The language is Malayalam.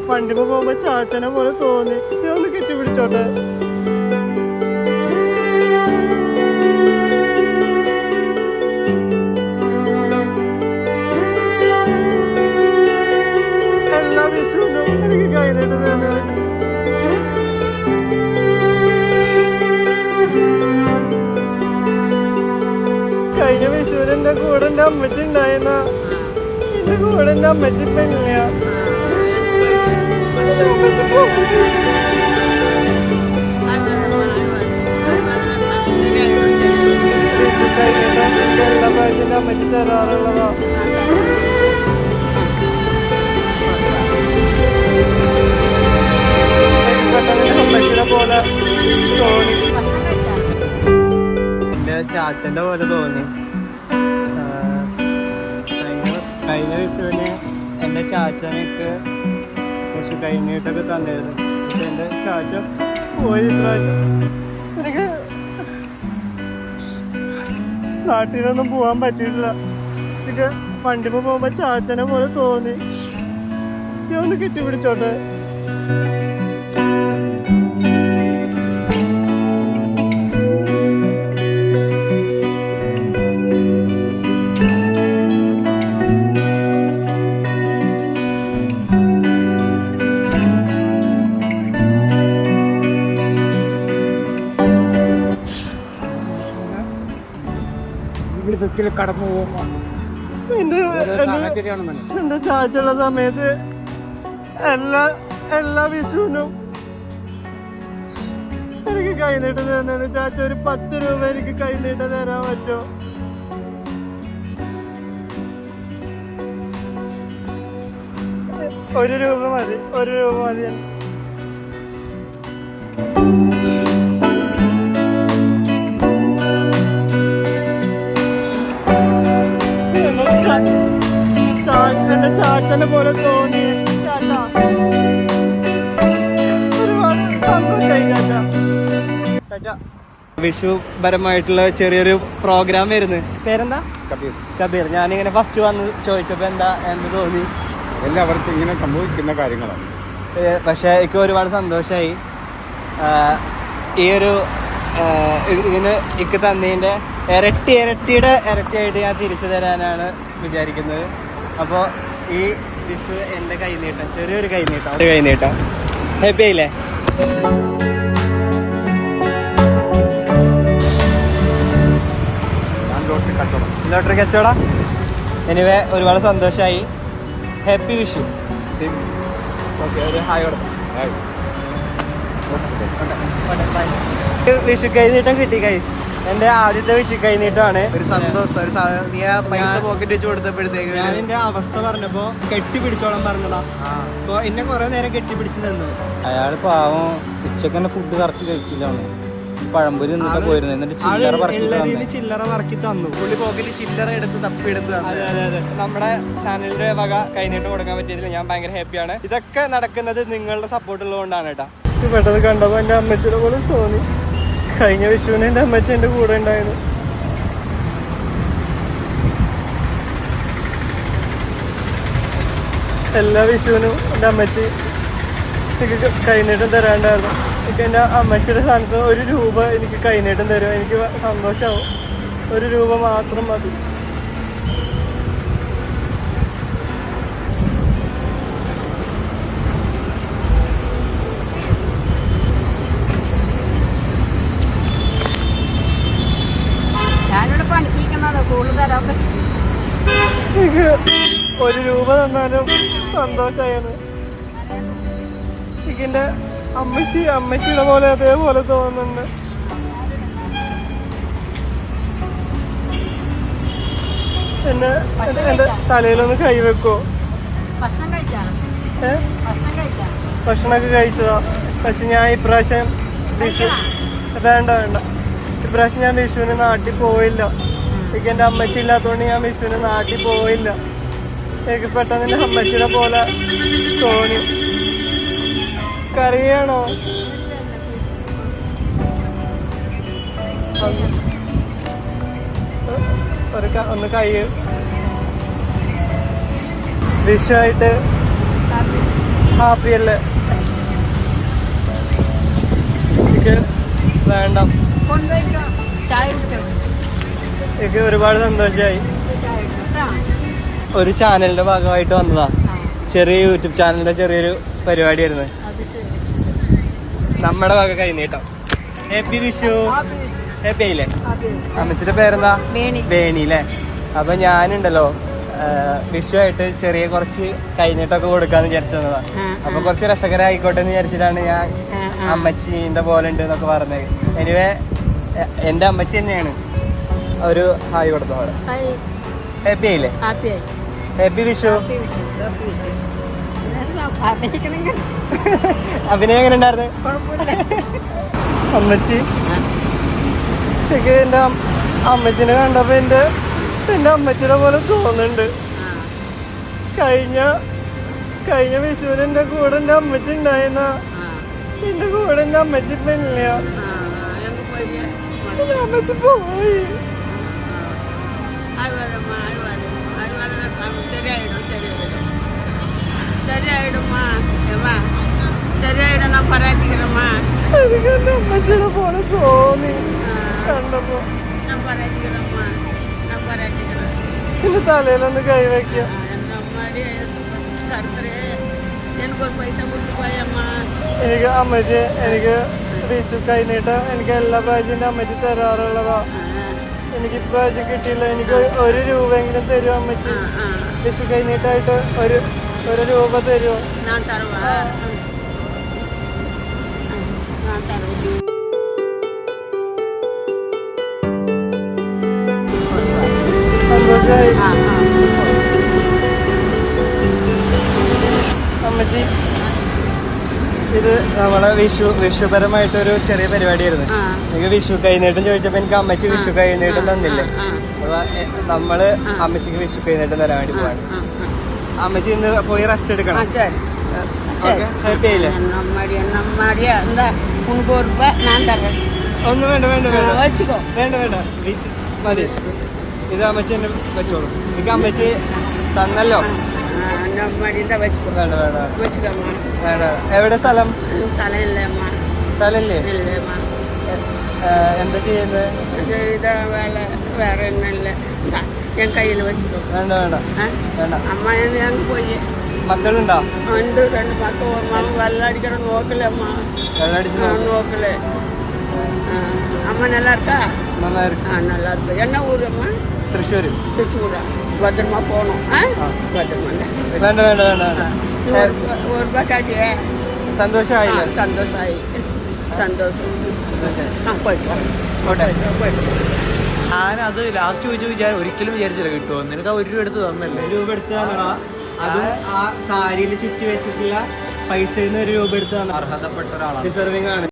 വണ്ടിമ പോകുമ്പോ ചാച്ചനെ പോലെ തോന്നി. ഞാൻ ഒന്ന് കെട്ടിപ്പിടിച്ചോട്ടെ. എല്ലാ വിഷുവിനും എനിക്ക് കൈനീട്ട് തരുന്നത്. കഴിഞ്ഞ വിഷുവിന് എന്റെ കൂടെ എന്റെ അമ്മച്ചി ഉണ്ടായിരുന്ന, എന്റെ കൂടെ എന്റെ അമ്മച്ചി ഇപ്പൊ ഇല്ല. വിഷു കഴിഞ്ഞിട്ട് എനിക്ക് എല്ലാ പ്രാവശ്യം എന്റെ അമ്മച്ചി തരാറുള്ളതാ. അമ്മച്ചിനെ പോലെ തോന്നി, എന്റെ ചാച്ചന്റെ പോലെ തോന്നി. കഴിഞ്ഞ വിഷുവിന് എൻ്റെ ചാച്ചനക്ക് വിഷു കഴിഞ്ഞിട്ടൊക്കെ തന്നായിരുന്നു. പക്ഷെ എൻ്റെ ചാച്ച പോയി പ്രാവശ്യം. എനിക്ക് നാട്ടിലൊന്നും പോകാൻ പറ്റിയിട്ടില്ല. എനിക്ക് വണ്ടിമ പോകുമ്പോ ചാച്ചനെ പോലെ തോന്നി. ഞാൻ ഒന്ന് കെട്ടിപ്പിടിച്ചോട്ടെ. ജീവിതത്തിൽ കടന്നു പോകുമ്പോ എന്റെ ചാച്ചുള്ള സമയത്ത് എല്ലാ വിഷുവിനും എനിക്ക് കൈനീട്ട് തരുന്നതിന് ചാച്ച ഒരു 10 രൂപ എനിക്ക് കൈനീട്ട് തരാൻ പറ്റുമോ? ഒരു രൂപ മതി. ചാച്ചനെ പോലെ തോന്നി. ചാച്ച ഒരുപാട് സന്തോഷമായി. ചാച്ച വിഷുപരമായിട്ടുള്ള ചെറിയൊരു പ്രോഗ്രാം വരുന്നു. പേരെന്താ? കബീർ. ഞാനിങ്ങനെ ഫസ്റ്റ് വന്ന് ചോദിച്ചപ്പോ എന്ത് തോന്നി? എല്ലാവർക്കും ഇങ്ങനെ സംഭവിക്കുന്ന കാര്യങ്ങളാണ്. പക്ഷെ എനിക്ക് ഒരുപാട് സന്തോഷമായി. ഈ ഒരു ഇങ്ങനെ ഇക്ക് തന്നതിൻ്റെ ഇരട്ടിയായിട്ട് ഞാൻ തിരിച്ചു തരാനാണ് വിചാരിക്കുന്നത്. അപ്പോൾ ഈ വിഷു എൻ്റെ കൈനീട്ടം, ചെറിയൊരു കൈനീട്ടം. ഹാപ്പി ആയില്ലേ? ലോട്ടറി കച്ചവടം. എനിവേ ഒരുപാട് സന്തോഷമായി. ഹാപ്പി വിഷു. ഓക്കെ, ഒരു ഹായ് കൊടുക്കാം. വിഷു കൈനീട്ടം കിട്ടി ഗൈസ്. എന്റെ ആദ്യത്തെ വിഷു കൈനീട്ടമാണ്. ഒരു സന്തോഷം. നീ ആ പൈസ പോക്കറ്റ് വെച്ച് കൊടുത്തപ്പോഴത്തേക്ക് ഞാൻ എന്റെ അവസ്ഥ പറഞ്ഞപ്പോ കെട്ടിപ്പിടിച്ചോളം പറഞ്ഞതാ. അപ്പൊ എന്നെ കുറെ നേരം കെട്ടിപ്പിടിച്ച് നിന്ന്. അയാൾ പാവം ഉച്ചക്കന്നെ ഫുഡ് കറക്റ്റ് കഴിച്ചില്ല. പഴംപൊരി എന്നിട്ട് പോയിരുന്നു. എന്നിട്ട് ചില്ലറ പറക്കി തന്നു. പുള്ളി പോക്കറ്റ് ചില്ലറ എടുത്ത് തപ്പിയെടുത്ത്. അതെ. നമ്മുടെ ചാനലിന്റെ വക കൈനീട്ടം കൊടുക്കാൻ പറ്റിയതിൽ ഞാൻ ഭയങ്കര ഹാപ്പിയാണ്. ഇതൊക്കെ നടക്കുന്നത് നിങ്ങളുടെ സപ്പോർട്ട് ഉള്ളതുകൊണ്ടാണ് കേട്ടോ. പെട്ടെന്ന് കണ്ടപ്പോ എന്റെ അമ്മച്ചിയുടെ പോലെ തോന്നി. കഴിഞ്ഞ വിഷുവിന് എന്റെ അമ്മച്ചി എന്റെ കൂടെ ഉണ്ടായിരുന്നു. എല്ലാ വിഷുവിനും എന്റെ അമ്മച്ചി എനിക്ക് കൈനീട്ടം തരാണ്ടായിരുന്നു. എനിക്ക് എൻ്റെ അമ്മച്ചിയുടെ സ്ഥാനത്ത് 1 രൂപ എനിക്ക് കൈനീട്ടം തരും. എനിക്ക് സന്തോഷമാവും. 1 രൂപ മാത്രം മതി. എനിക്ക് 1 രൂപ തന്നാലും സന്തോഷമായിരുന്നു. എനിക്ക് എൻ്റെ അമ്മച്ചിയുടെ പോലെ അതേപോലെ തോന്നുന്നുണ്ട്. എന്റെ തലയിലൊന്ന് കൈവെക്കോ? ഭക്ഷണമൊക്കെ കഴിച്ചതാ. പക്ഷെ ഞാൻ ഇപ്രാവശ്യം വേണ്ട ഇപ്രാവശ്യം ഞാൻ വിഷുവിന് നാട്ടിൽ പോയില്ല. എനിക്ക് എൻ്റെ അമ്മച്ചി ഇല്ലാത്തതുകൊണ്ട് ഞാൻ വിഷുവിന് നാട്ടിൽ പോയില്ല. എനിക്ക് പെട്ടെന്ന് എൻ്റെ അമ്മച്ചിയുടെ പോലെ തോന്നി. കറിയാണോ? ഒന്ന് കൈ വിഷുവായിട്ട് ഹാപ്പി അല്ലേ? എനിക്ക് വേണ്ട. എനിക്ക് ഒരുപാട് സന്തോഷമായി. ഒരു ചാനലിന്റെ ഭാഗമായിട്ട് വന്നതാ. ചെറിയ യൂട്യൂബ് ചാനലിന്റെ ചെറിയൊരു പരിപാടിയായിരുന്നു. നമ്മുടെ ഭാഗം കൈനീട്ടം. ഹാപ്പി വിഷു. ഹാപ്പി ആയില്ലേ? അമ്മച്ചിന്റെ പേരെന്താ? വേണി അല്ലേ? അപ്പൊ ഞാനുണ്ടല്ലോ വിഷു ആയിട്ട് ചെറിയ കുറച്ച് കൈനീട്ടൊക്കെ കൊടുക്കാന്ന് വിചാരിച്ചു തന്നതാ. അപ്പൊ കുറച്ച് രസകരമായിക്കോട്ടെ എന്ന് വിചാരിച്ചിട്ടാണ് ഞാൻ അമ്മച്ചീന്റെ പോലെ ഉണ്ട് എന്നൊക്കെ പറഞ്ഞത്. എനിവേ എന്റെ അമ്മച്ചി തന്നെയാണ്. ഒരു ഹായ് കൊടുത്തോ അവിടെ. ഹാപ്പി ആയില്ലേ? ഹാപ്പി വിഷു. അഭിനയം എങ്ങനെ ഉണ്ടായിരുന്നു? അമ്മച്ചി ശരിക്കും എന്റെ അമ്മച്ചിനെ കണ്ടപ്പോ എന്റെ അമ്മച്ചിയുടെ പോലെ തോന്നുന്നുണ്ട്. കഴിഞ്ഞ വിഷുവിന് എന്റെ കൂടെ എന്റെ അമ്മച്ചി ഉണ്ടായിരുന്ന എന്റെ കൂടെ എന്റെ അമ്മച്ചി ഇപ്പൊ ഇല്ല. എന്റെ അമ്മച്ചി പോയി. എനിക്ക് എന്റെ അമ്മച്ചിയുടെ പോലെ തോന്നി കണ്ടപ്പോ. എന്റെ തലയിലൊന്ന് കൈവയ്ക്ക. എനിക്ക് അമ്മച്ചി എനിക്ക് വിഷു കൈനീട്ട എനിക്ക് എല്ലാ പ്രാവശ്യം എന്റെ അമ്മച്ചി തരാറുള്ളതാ. എനിക്ക് ഇപ്രാവശ്യം കിട്ടിയില്ല. എനിക്ക് 1 രൂപയെങ്കിലും തരുമോ അമ്മച്ചി? വിഷു കൈനീട്ടായിട്ട് 1 രൂപ തരുമോ? സന്തോഷമായി. അമ്മച്ചി ഇത് നമ്മളെ വിഷുപരമായിട്ടൊരു ചെറിയ പരിപാടിയായിരുന്നു. എനിക്ക് വിഷു കൈനീട്ടം ചോദിച്ചപ്പോ എനിക്ക് അമ്മച്ചി വിഷു കൈനീട്ടം തന്നില്ലേ? അപ്പൊ നമ്മള് അമ്മച്ചിക്ക് വിഷു കൈനീട്ടം തരാൻ വേണ്ടി പോവാണ്. അമ്മച്ചി ഇന്ന് പോയി റെസ്റ്റ് എടുക്കണം. ഹാപ്പി ആയില്ലേ? ഒന്നും വേണ്ട വിഷു മതി. ഇത് അമ്മച്ചി എന്നെ വെച്ചോളൂ. എനിക്ക് അമ്മച്ചി തന്നല്ലോ. വേണ്ട. എവിടെ സ്ഥലം? സ്ഥലല്ലേ? എന്താ ചെയ്യുന്നത്? ഞാൻ കയ്യിൽ വെച്ചോ. വേണ്ട. അമ്മ ഞാൻ പോയി. മക്കളുണ്ടോ? ഉണ്ട്, 2 മക്കൾ. വെള്ളം അടിക്കണം നോക്കലേ അമ്മ. നോക്കലേ. അമ്മ நல்லா இருக்கா? நல்லா இருக்கு. நல்லா இருக்கு. என்ன ஊர் அம்மா? തൃശ്ശൂര്. பத்திரமா போகணும். பத்திரமா. വേണ്ട. ஒரு ரூபாய் காட்டியே. സന്തോഷമായില്ലേ? സന്തോഷമായി. ഞാനത് ലാസ്റ്റ് ഒരിക്കലും വിചാരിച്ചില്ല കിട്ടുമോ. നിനക്ക് 1 രൂപ എടുത്ത് തന്നല്ലേ? 1 രൂപ എടുത്ത് തന്നടാ. അത് ആ സാരിയിൽ ചുറ്റി വെച്ചിട്ടില്ല പൈസ 1 രൂപ എടുത്ത് തന്നെ. അർഹതപ്പെട്ട ഒരാളാണ്. ഡിസർവിംഗ് ആണ്.